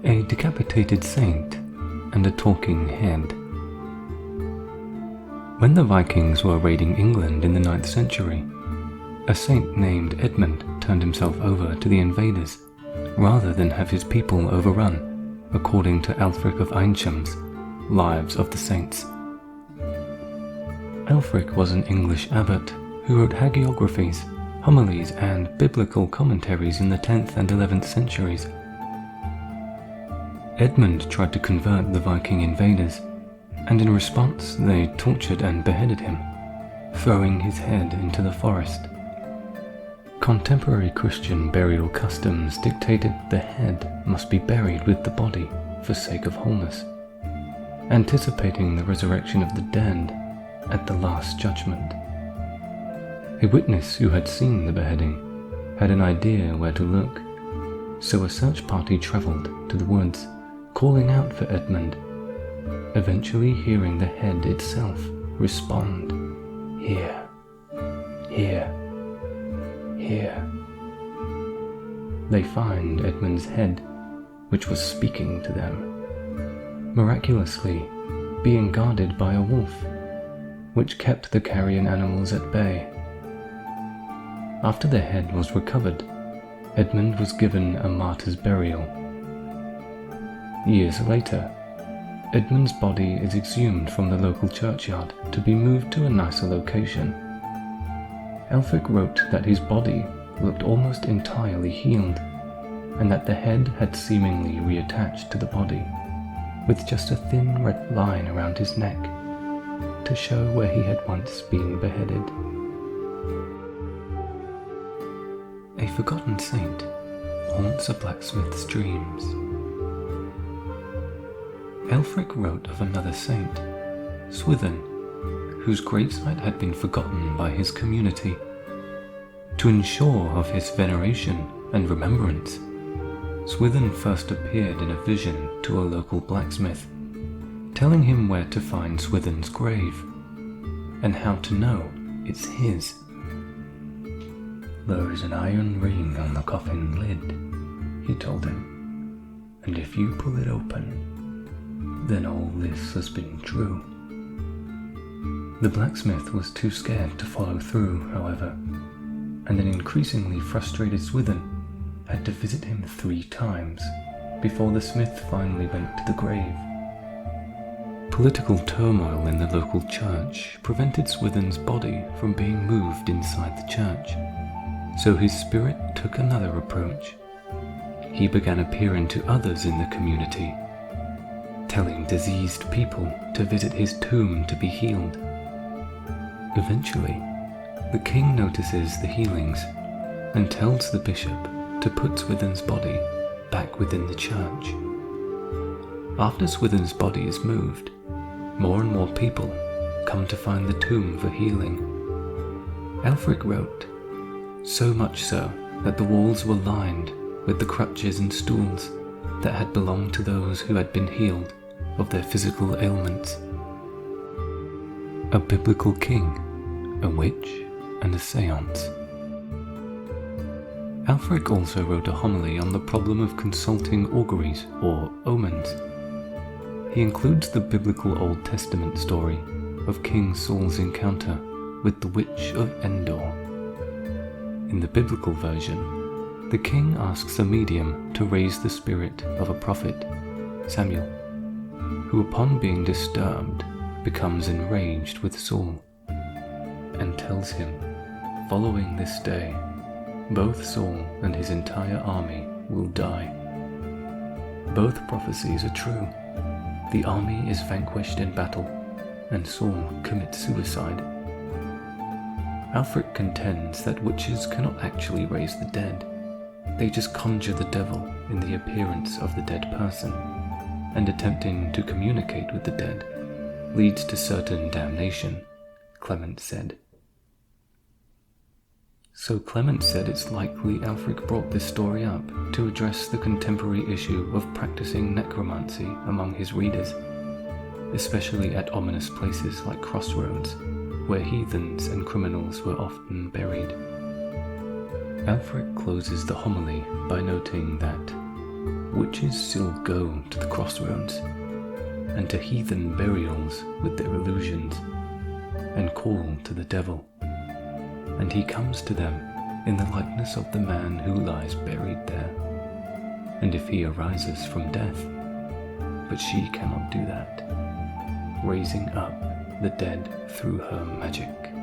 a decapitated saint, and a talking head. When the Vikings were raiding England in the 9th century, a saint named Edmund turned himself over to the invaders rather than have his people overrun, according to Ælfric of Eynshama's Lives of the Saints. Ælfric was an English abbot who wrote hagiographies, homilies, and biblical commentaries in the 10th and 11th centuries. Edmund tried to convert the Viking invaders, and in response they tortured and beheaded him, throwing his head into the forest. Contemporary Christian burial customs dictated the head must be buried with the body for sake of wholeness, anticipating the resurrection of the dead at the Last Judgment. A witness who had seen the beheading had an idea where to look, so a search party travelled to the woods, calling out for Edmund, eventually hearing the head itself respond, "Here, here, here." They find Edmund's head, which was speaking to them, miraculously being guarded by a wolf, which kept the carrion animals at bay. After the head was recovered, Edmund was given a martyr's burial. Years later, Edmund's body is exhumed from the local churchyard to be moved to a nicer location. Ælfric wrote that his body looked almost entirely healed, and that the head had seemingly reattached to the body, with just a thin red line around his neck, to show where he had once been beheaded. A forgotten saint haunts a blacksmith's dreams. Ælfric wrote of another saint, Swithin, whose gravesite had been forgotten by his community. To ensure of his veneration and remembrance, Swithin first appeared in a vision to a local blacksmith, telling him where to find Swithin's grave, and how to know it's his. "There is an iron ring on the coffin lid," he told him, "and if you pull it open, then all this has been true." The blacksmith was too scared to follow through, however, and an increasingly frustrated Swithin had to visit him 3 times before the smith finally went to the grave. Political turmoil in the local church prevented Swithin's body from being moved inside the church, so his spirit took another approach. He began appearing to others in the community, telling diseased people to visit his tomb to be healed. Eventually, the king notices the healings and tells the bishop to put Swithin's body back within the church. After Swithin's body is moved, more and more people come to find the tomb for healing. Ælfric wrote, so much so that the walls were lined with the crutches and stools that had belonged to those who had been healed of their physical ailments. A biblical king, a witch, and a seance. Ælfric also wrote a homily on the problem of consulting auguries or omens. He includes the biblical Old Testament story of King Saul's encounter with the witch of Endor. In the biblical version, the king asks a medium to raise the spirit of a prophet, Samuel, who upon being disturbed becomes enraged with Saul, and tells him, following this day, both Saul and his entire army will die. Both prophecies are true. The army is vanquished in battle, and Saul commits suicide. Ælfric contends that witches cannot actually raise the dead. They just conjure the devil in the appearance of the dead person, and attempting to communicate with the dead leads to certain damnation, Clement said. So Clement said it's likely Ælfric brought this story up to address the contemporary issue of practicing necromancy among his readers, especially at ominous places like crossroads, where heathens and criminals were often buried. Ælfric closes the homily by noting that witches still go to the crossroads and to heathen burials with their illusions, and call to the devil, and he comes to them in the likeness of the man who lies buried there, and if he arises from death, but she cannot do that, raising up the dead through her magic.